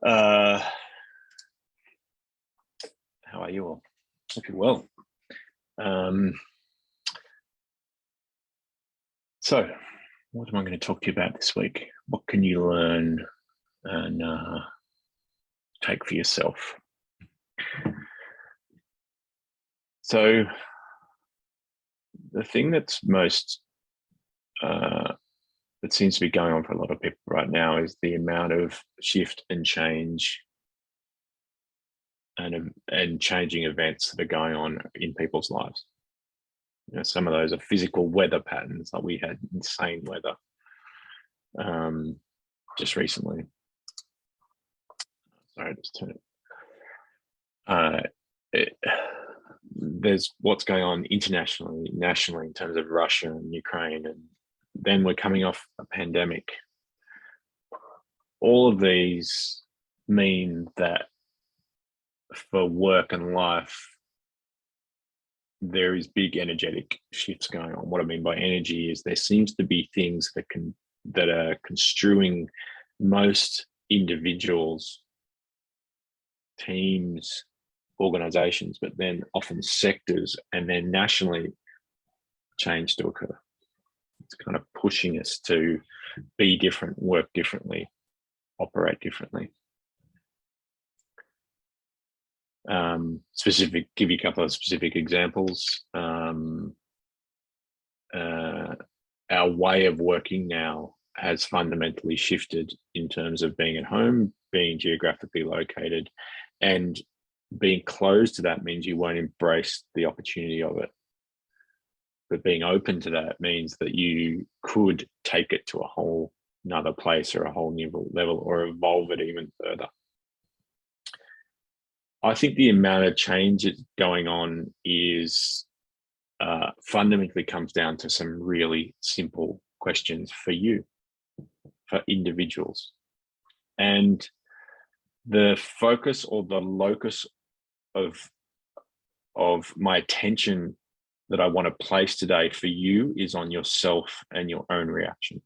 Uh, how are you all? Hope you're well. So, what am I going to talk to you about this week? What can you learn and take for yourself? So, the thing that's most that seems to be going on for a lot of people right now is the amount of shift and change and changing events that are going on in people's lives. You know, some of those are physical weather patterns. Like we had insane weather just recently. Sorry, just turn it. There's what's going on internationally, nationally in terms of Russia and Ukraine, and then we're coming off a pandemic. All of these mean that for work and life, there is big energetic shifts going on. What I mean by energy is there seems to be things that are construing most individuals, teams, organizations, but then often sectors, and then nationally change to occur. It's kind of pushing us to be different, work differently, operate differently. Give you a couple of specific examples. Our way of working now has fundamentally shifted in terms of being at home, being geographically located, and being closed to that means you won't embrace the opportunity of it. But being open to that means that you could take it to a whole another place or a whole new level or evolve it even further. I think the amount of change that's going on is fundamentally comes down to some really simple questions for you, for individuals. And the focus or the locus of my attention that I want to place today for you is on yourself and your own reaction.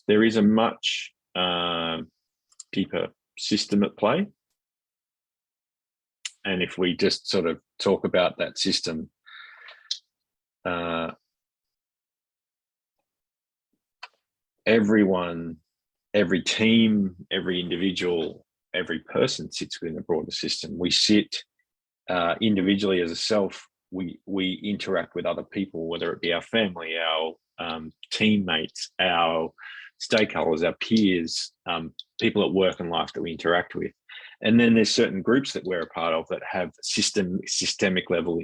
There is a much deeper system at play. And if we just sort of talk about that system, everyone, every team, every individual, every person sits within a broader system. We sit individually as a self, we interact with other people, whether it be our family, our teammates, our stakeholders, our peers, people at work and life that we interact with. And then there's certain groups that we're a part of that have systemic level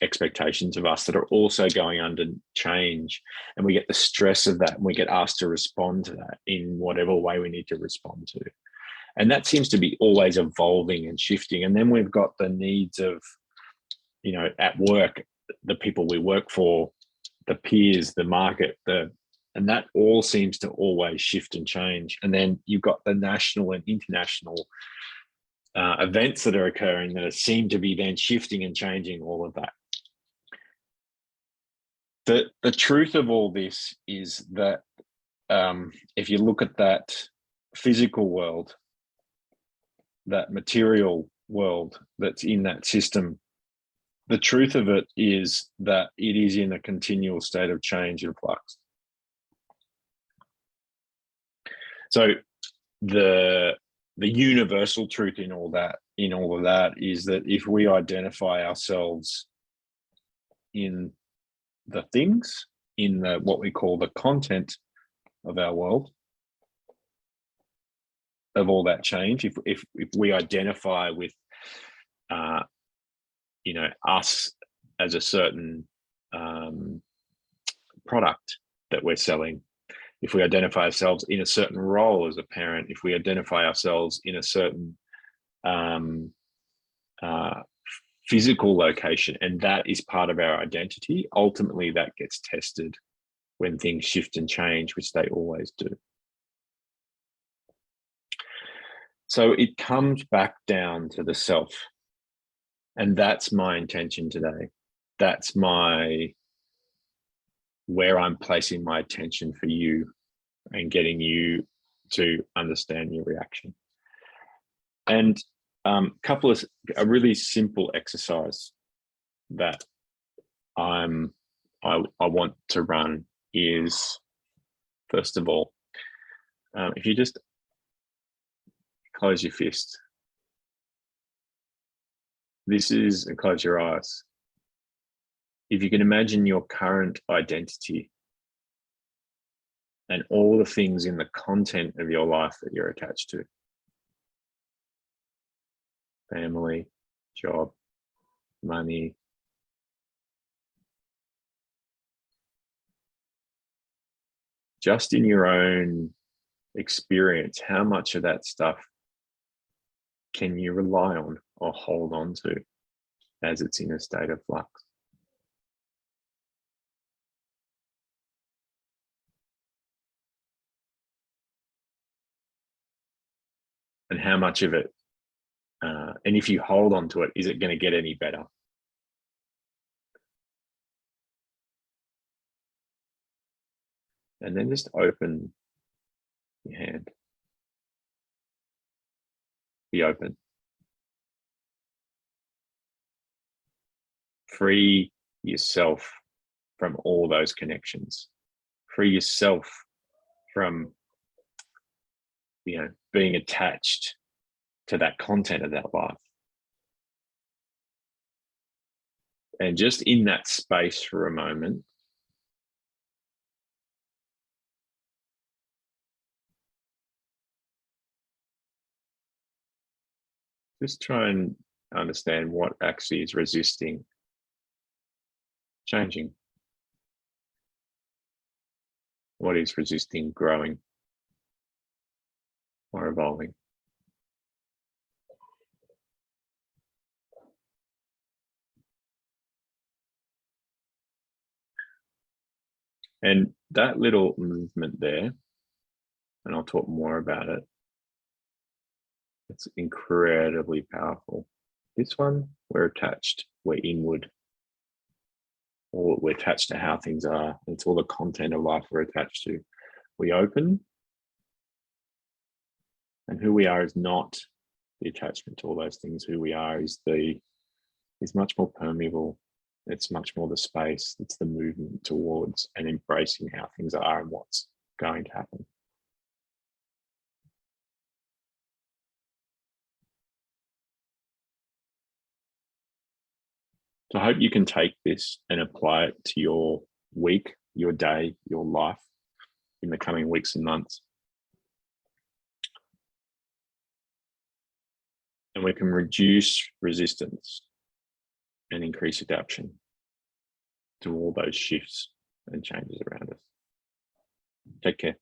expectations of us that are also going under change. And we get the stress of that, and we get asked to respond to that in whatever way we need to respond to. And that seems to be always evolving and shifting. And then we've got the needs of, you know, at work, the people we work for, the peers, the market, and that all seems to always shift and change. And then you've got the national and international events that are occurring that seem to be then shifting and changing all of that. The truth of all this is that if you look at that physical world, that material world that's in that system, the truth of it is that it is in a continual state of change and flux. So the universal truth in all of that is that if we identify ourselves in the things, in what we call the content of our world, of all that change, if we identify with you know, us as a certain product that we're selling, if we identify ourselves in a certain role as a parent, if we identify ourselves in a certain physical location, and that is part of our identity, ultimately that gets tested when things shift and change, which they always do. So it comes back down to the self. And that's my intention today. That's where I'm placing my attention for you and getting you to understand your reaction. And a really simple exercise that I want to run is, first of all, if you just close your fist, and close your eyes. If you can imagine your current identity and all the things in the content of your life that you're attached to: family, job, money, just in your own experience, how much of that stuff can you rely on or hold on to as it's in a state of flux? And how much of it, and if you hold on to it, is it going to get any better? And then just open your hand. Be open. Free yourself from all those connections. Free yourself from, being attached to that content of that life. And just in that space for a moment, just try and understand what actually is resisting changing. What is resisting growing or evolving? And that little movement there, and I'll talk more about it, it's incredibly powerful. This one, we're attached, we're inward, or we're attached to how things are. It's all the content of life we're attached to. We open, and who we are is not the attachment to all those things. Who we are is much more permeable. It's much more the space. It's the movement towards and embracing how things are and what's going to happen. So I hope you can take this and apply it to your week, your day, your life in the coming weeks and months. And we can reduce resistance and increase adaptation to all those shifts and changes around us. Take care.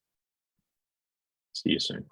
See you soon.